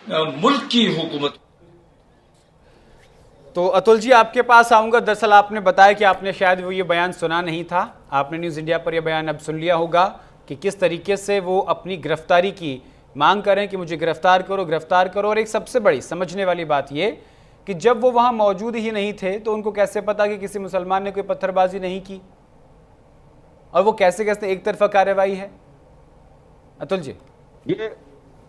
मुल्क की हुकूमत। तो अतुल जी आपके पास आऊंगा। दरअसल आपने बताया कि आपने शायद वो ये बयान सुना नहीं था, आपने न्यूज़ इंडिया पर यह बयान अब सुन लिया होगा कि किस तरीके से वो अपनी गिरफ्तारी की मांग करें कि मुझे गिरफ्तार करो गिरफ्तार करो। और एक सबसे बड़ी समझने वाली बात ये कि जब वो वहां मौजूद ही नहीं थे तो उनको कैसे पता कि किसी मुसलमान ने कोई पत्थरबाजी नहीं की, और वो कैसे कैसे एक तरफा कार्रवाई है। अतुल जी, ये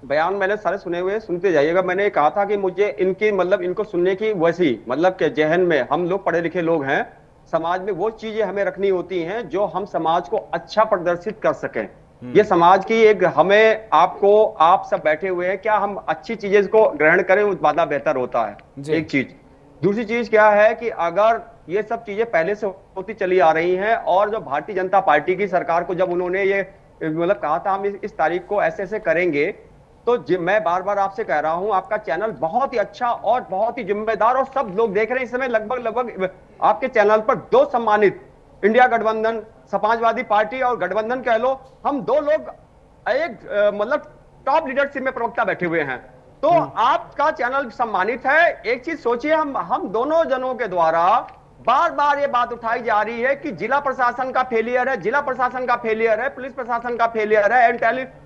बयान मैंने सारे सुने हुए, सुनते जाइएगा। मैंने कहा था कि मुझे इनकी मतलब इनको सुनने की वैसी मतलब के जहन में, हम लोग पढ़े लिखे लोग हैं, समाज में वो चीजें हमें रखनी होती हैं जो हम समाज को अच्छा प्रदर्शित कर सकें। ये समाज की एक हमें आपको, आप सब बैठे हुए हैं, क्या हम अच्छी चीजें को ग्रहण करें वो ज्यादा बेहतर होता है। एक चीज। दूसरी चीज क्या है कि अगर ये सब चीजें पहले से होती चली आ रही हैं और जो भारतीय जनता पार्टी की सरकार को जब उन्होंने ये मतलब कहा था हम इस तारीख को ऐसे ऐसे करेंगे, तो मैं बार बार आपसे कह रहा हूं आपका चैनल बहुत ही अच्छा और बहुत ही जिम्मेदार, और सब लोग देख रहे हैं इस समय। लगभग आपके चैनल पर दो सम्मानित इंडिया गठबंधन, समाजवादी पार्टी और गठबंधन कह लो, हम दो लोग एक मतलब टॉप लीडरशिप में प्रवक्ता बैठे हुए हैं, तो आपका चैनल सम्मानित है। एक चीज सोचिए, हम दोनों जनों के द्वारा बार बार ये बात उठाई जा रही है कि जिला प्रशासन का फेलियर है, जिला प्रशासन का फेलियर है, पुलिस प्रशासन का फेलियर है,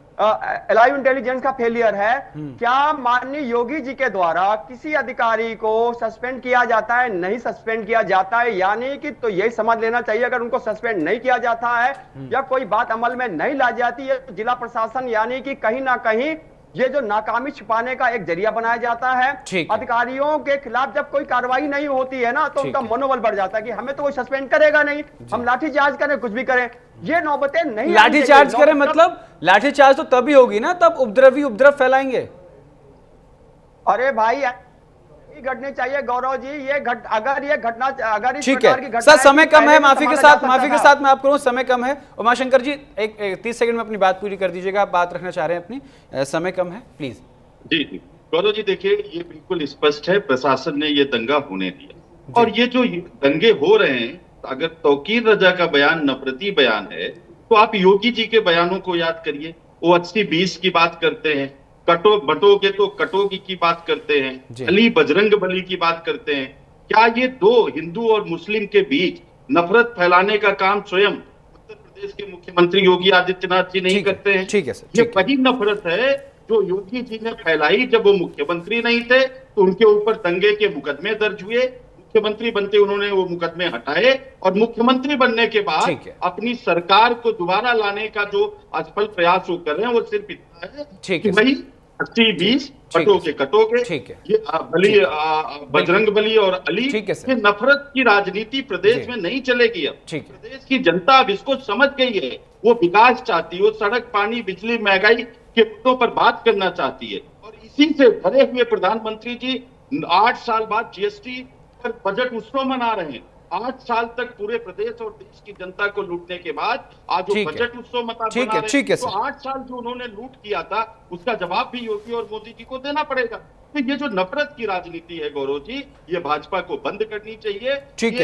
लाइव इंटेलिजेंस का फेलियर है। क्या माननीय योगी जी के द्वारा किसी अधिकारी को सस्पेंड किया जाता है? नहीं सस्पेंड किया जाता है। यानी कि तो यही समझ लेना चाहिए, अगर उनको सस्पेंड नहीं किया जाता है या कोई बात अमल में नहीं ला जाती है, तो जिला प्रशासन यानी कि कहीं ना कहीं ये जो नाकामी छिपाने का एक जरिया बनाया जाता है। अधिकारियों के खिलाफ जब कोई कार्रवाई नहीं होती है ना, तो उनका मनोबल बढ़ जाता है कि हमें तो कोई सस्पेंड करेगा नहीं, हम लाठीचार्ज करें, कुछ भी करें। ये नौबतें नहीं, लाठीचार्ज करें मतलब लाठीचार्ज तो तभी होगी ना, तब उपद्रवी उपद्रव फैलाएंगे। अरे भाई घटने चाहिए गौरव जी, अगर ये घटना, अगर इस ठीक प्रकार की है घटना सर, समय कम है, माफी के साथ मैं आप करूं, समय कम है। उमाशंकर जी एक 30 सेकंड में अपनी बात पूरी कर दीजिएगा, आप बात रखना चाह रहे हैं अपनी, समय कम है प्लीज। जी जी गौरव जी, देखिए ये बिल्कुल स्पष्ट है, प्रशासन ने ये दंगा होने दिया, और ये जो दंगे हो रहे हैं, अगर तौकीर रजा का बयान नफरती बयान है, तो आप योगी जी के बयानों को याद करिए। वो 80-20 की बात करते हैं, कटो बटोगे तो कटोगी की बात करते हैं, अली बजरंग बली की बात करते हैं। क्या ये दो हिंदू और मुस्लिम के बीच नफरत फैलाने का काम स्वयं उत्तर प्रदेश के मुख्यमंत्री योगी आदित्यनाथ जी नहीं करते हैं? ठीक है सर, ये वही नफरत है जो योगी जी ने फैलाई जब वो मुख्यमंत्री नहीं थे, तो उनके ऊपर दंगे के मुकदमे दर्ज हुए। मुख्यमंत्री बनते उन्होंने वो मुकदमे हटाए, और मुख्यमंत्री बनने के बाद अपनी सरकार को दोबारा लाने का जो असफल प्रयास वो कर रहे हैं, वो सिर्फ इतना है कि भाई 80-20 कटोगे कटोगे। ये बली, बजरंग बली और अली, ये नफरत की राजनीति प्रदेश में नहीं चलेगी। अब प्रदेश की जनता अब इसको समझ गई है, वो विकास चाहती है, वो सड़क पानी बिजली महंगाई के मुद्दों पर बात करना चाहती है। और इसी से भरे हुए प्रधानमंत्री जी 8 साल बाद जीएसटी पर बजट उत्सव मना रहे हैं। 8 साल तक पूरे प्रदेश और देश की जनता को लूटने के बाद आज वो बजट उत्सव मना रहे हैं। तो 8 साल जो उन्होंने लूट किया था, उसका जवाब भी योगी और मोदी जी को देना पड़ेगा। तो ये जो नफरत की राजनीति है गौरव जी, ये भाजपा को बंद करनी चाहिए। ठीक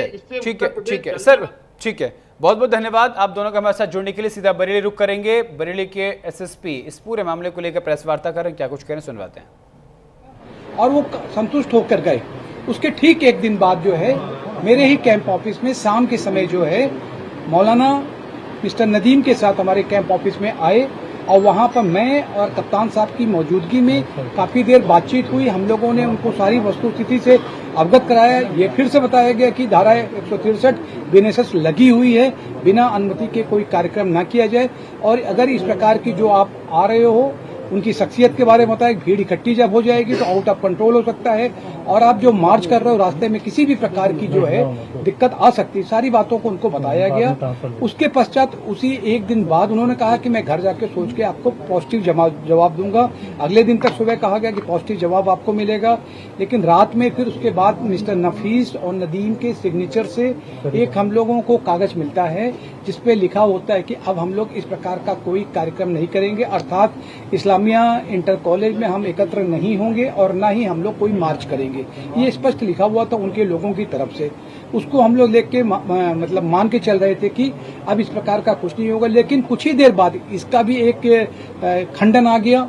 है सर, ठीक है, बहुत बहुत धन्यवाद आप दोनों का हमारे साथ जुड़ने के लिए। सीधा बरेली रुक करेंगे, बरेली के एसएसपी इस पूरे मामले को लेकर प्रेस वार्ता करें, क्या कुछ करें सुनवाते हैं। और वो संतुष्ट होकर गए। उसके ठीक एक दिन बाद जो है मेरे ही कैंप ऑफिस में शाम के समय जो है मौलाना मिस्टर नदीम के साथ हमारे कैंप ऑफिस में आए, और वहां पर मैं और कप्तान साहब की मौजूदगी में काफी देर बातचीत हुई। हम लोगों ने उनको सारी वस्तुस्थिति से अवगत कराया। ये फिर से बताया गया कि धारा 163 बीएनएसएस लगी हुई है, बिना अनुमति के कोई कार्यक्रम ना किया जाए, और अगर इस प्रकार की जो आप आ रहे हो उनकी शख्सियत के बारे में बताया, भीड़ इकट्ठी जब हो जाएगी तो आउट ऑफ कंट्रोल हो सकता है, और आप जो मार्च कर रहे हो रास्ते में किसी भी प्रकार की जो है दिक्कत आ सकती है, सारी बातों को उनको बताया गया। उसके पश्चात उसी एक दिन बाद उन्होंने कहा कि मैं घर जाके सोच के आपको पॉजिटिव जवाब दूंगा। अगले दिन तक सुबह कहा गया कि पॉजिटिव जवाब आपको मिलेगा, लेकिन रात में फिर उसके बाद मिस्टर नफीस और नदीम के सिग्नेचर से एक हम लोगों को कागज मिलता है जिसपे लिखा होता है कि अब हम लोग इस प्रकार का कोई कार्यक्रम नहीं करेंगे, अर्थात इस्लामिया इंटर कॉलेज में हम एकत्र नहीं होंगे और न ही हम लोग कोई मार्च करेंगे। ये स्पष्ट लिखा हुआ था उनके लोगों की तरफ से। उसको हम लोग लेके मतलब मान के चल रहे थे कि अब इस प्रकार का कुछ नहीं होगा, लेकिन कुछ ही देर बाद इसका भी एक खंडन आ गया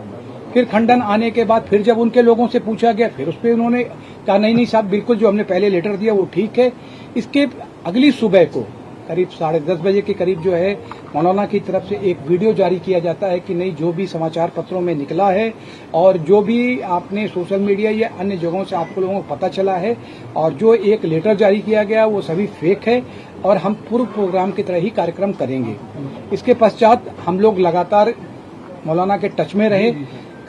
फिर खंडन आने के बाद फिर जब उनके लोगों से पूछा गया फिर उस पर उन्होंने कहा नहीं साहब बिल्कुल जो हमने पहले लेटर दिया वो ठीक है। इसके अगली सुबह को करीब 10:30 बजे के करीब जो है मौलाना की तरफ से एक वीडियो जारी किया जाता है कि नहीं जो भी समाचार पत्रों में निकला है और जो भी आपने सोशल मीडिया या अन्य जगहों से आपको लोगों को पता चला है और जो एक लेटर जारी किया गया वो सभी फेक है और हम पूर्व प्रोग्राम की तरह ही कार्यक्रम करेंगे। इसके पश्चात हम लोग लगातार मौलाना के टच में रहे।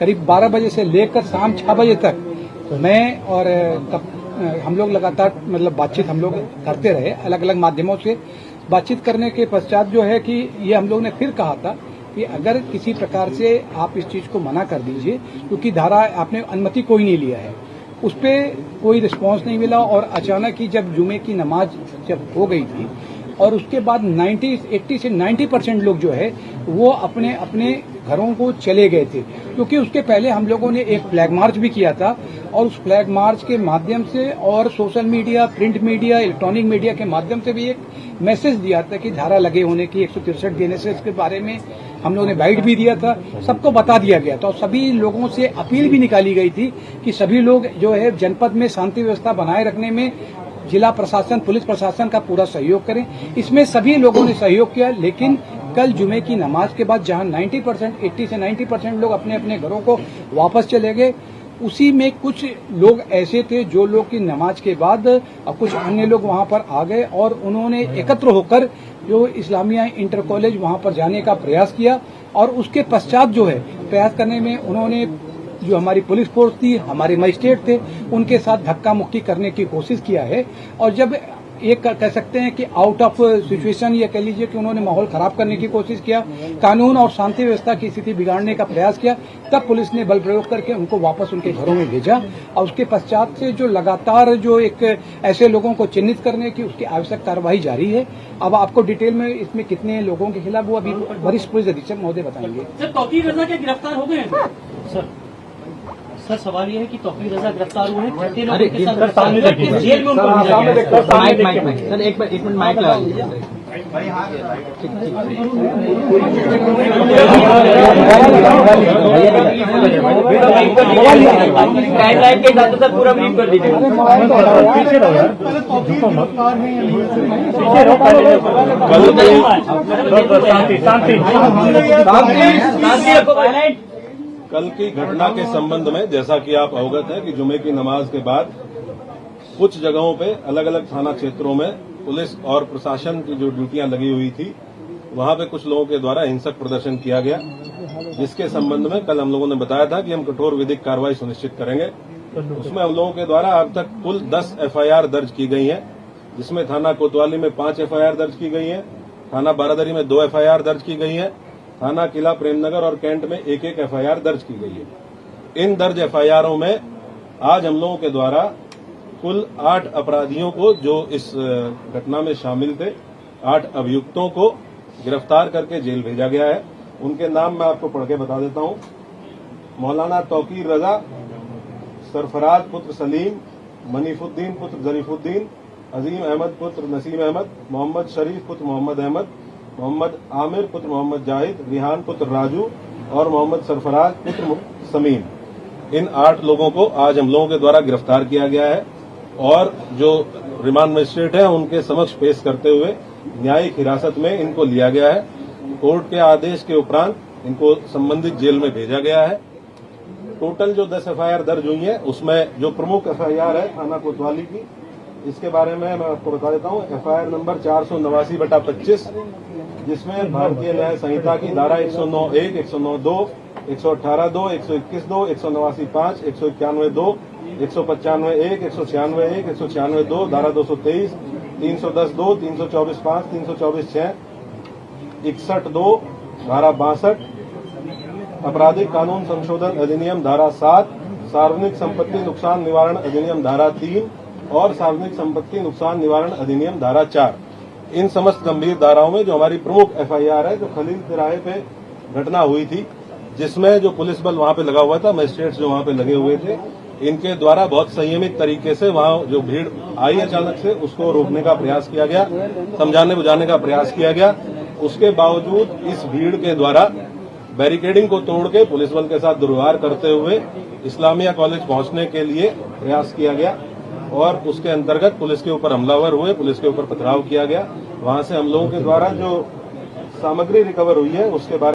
करीब 12 बजे से लेकर शाम 6 बजे तक मैं और हम लोग लगातार मतलब बातचीत हम लोग करते रहे अलग अलग माध्यमों से। बातचीत करने के पश्चात जो है कि ये हम लोग ने फिर कहा था कि अगर किसी प्रकार से आप इस चीज को मना कर दीजिए क्योंकि धारा आपने अनुमति कोई नहीं लिया है, उस पर कोई रिस्पांस नहीं मिला। और अचानक ही जब जुमे की नमाज जब हो गई थी और उसके बाद 80 से 90% लोग जो है वो अपने अपने घरों को चले गए थे क्योंकि उसके पहले हम लोगों ने एक फ्लैग मार्च भी किया था और उस फ्लैग मार्च के माध्यम से और social media, print media, electronic media के माध्यम से भी एक मैसेज दिया था कि धारा लगे होने की 163 देने से इसके बारे में हम लोगों ने बाइट भी दिया था, सबको बता दिया गया था और सभी लोगों से अपील भी निकाली गई थी कि सभी लोग जो है जनपद में शांति व्यवस्था बनाए रखने में जिला प्रशासन, पुलिस प्रशासन का पूरा सहयोग करें। इसमें सभी लोगों ने सहयोग किया, लेकिन कल जुमे की नमाज के बाद जहां 80 से 90% लोग अपने अपने घरों को वापस चले गए, उसी में कुछ लोग ऐसे थे जो लोग की नमाज के बाद और कुछ अन्य लोग वहां पर आ गए और उन्होंने एकत्र होकर जो इस्लामिया इंटर कॉलेज वहां पर जाने का प्रयास किया और उसके पश्चात जो है प्रयास करने में उन्होंने जो हमारी पुलिस फोर्स थी, हमारे मजिस्ट्रेट थे, उनके साथ धक्का मुक्की करने की कोशिश किया है। और जब एक कह सकते हैं कि आउट ऑफ सिचुएशन या कह लीजिए कि उन्होंने माहौल खराब करने की कोशिश किया, कानून और शांति व्यवस्था की स्थिति बिगाड़ने का प्रयास किया, तब पुलिस ने बल प्रयोग करके उनको वापस उनके घरों में भेजा। और उसके पश्चात से जो लगातार जो एक ऐसे लोगों को चिन्हित करने की उसकी आवश्यक कार्रवाई जारी है। अब आपको डिटेल में इसमें कितने लोगों के खिलाफ वो अभी वरिष्ठ पुलिस अधीक्षक महोदय बताएंगे। सर तौकीर रजा के गिरफ्तार हो गए हैं सर सवाल ये है कि तौकीर रजा गिरफ्तार हुए हैं, छठे लोगों के साथ सामने देखिए जेल में उनको भेजा गया है। माइक सर एक मिनट माइक लगा टाइमलाइन के हिसाब से पूरा ब्रीफ कर दीजिए। कल की घटना के संबंध में जैसा कि आप अवगत हैं कि जुमे की नमाज के बाद कुछ जगहों पे अलग अलग थाना क्षेत्रों में पुलिस और प्रशासन की जो ड्यूटियां लगी हुई थी वहां पे कुछ लोगों के द्वारा हिंसक प्रदर्शन किया गया, जिसके संबंध में कल हम लोगों ने बताया था कि हम कठोर विधिक कार्रवाई सुनिश्चित करेंगे। उसमें हम लोगों के द्वारा अब तक कुल 10 FIR दर्ज की गई हैं, जिसमें थाना कोतवाली में 5 FIR दर्ज की गई है, थाना बारादरी में 2 FIR दर्ज की गई है, थाना किला प्रेमनगर और कैंट में 1-1 FIR दर्ज की गई है। इन दर्ज FIRों में आज हम लोगों के द्वारा कुल 8 अपराधियों को जो इस घटना में शामिल थे, 8 अभियुक्तों को गिरफ्तार करके जेल भेजा गया है। उनके नाम मैं आपको पढ़ के बता देता हूं। मौलाना तौकीर रजा, सरफराज पुत्र सलीम, मनीफुद्दीन पुत्र जरीफुद्दीन, अजीम अहमद पुत्र नसीम अहमद, मोहम्मद शरीफ पुत्र मोहम्मद अहमद, मोहम्मद आमिर पुत्र मोहम्मद जाहिद, रिहान पुत्र राजू और मोहम्मद सरफराज पुत्र समीम। इन 8 लोगों को आज हम लोगों के द्वारा गिरफ्तार किया गया है और जो रिमांड मजिस्ट्रेट है उनके समक्ष पेश करते हुए न्यायिक हिरासत में इनको लिया गया है। कोर्ट के आदेश के उपरांत इनको संबंधित जेल में भेजा गया है। टोटल जो 10 FIR दर्ज हुई है उसमें जो प्रमुख FIR है थाना कोतवाली की, इसके बारे में मैं आपको बता देता हूँ। FIR नंबर 489/25, जिसमें भारतीय न्याय संहिता की धारा 109(1), 109(2), 118(2), 121(2), 189(5), 191(2), 195(1), 196(1), 196(2), धारा 223, 310(2), 324(5), 324(6), 61(2), धारा 62, आपराधिक कानून संशोधन अधिनियम धारा 7, सार्वजनिक संपत्ति नुकसान निवारण अधिनियम धारा 3 और सार्वजनिक संपत्ति नुकसान निवारण अधिनियम धारा 4। इन समस्त गंभीर धाराओं में जो हमारी प्रमुख FIR है, जो खलील तिराहे पे घटना हुई थी, जिसमें जो पुलिस बल वहां पे लगा हुआ था, मजिस्ट्रेट्स जो वहां पे लगे हुए थे, इनके द्वारा बहुत संयमित तरीके से वहां जो भीड़ आई अचानक से उसको रोकने का प्रयास किया गया, समझाने बुझाने का प्रयास किया गया। उसके बावजूद इस भीड़ के द्वारा बैरिकेडिंग को तोड़ के पुलिस बल के साथ दुर्व्यवहार करते हुए इस्लामिया कॉलेज पहुंचने के लिए प्रयास किया गया और उसके अंतर्गत पुलिस के ऊपर हमलावर हुए, पुलिस के ऊपर पथराव किया गया। वहां से हम लोगों के द्वारा जो सामग्री रिकवर हुई है उसके बारे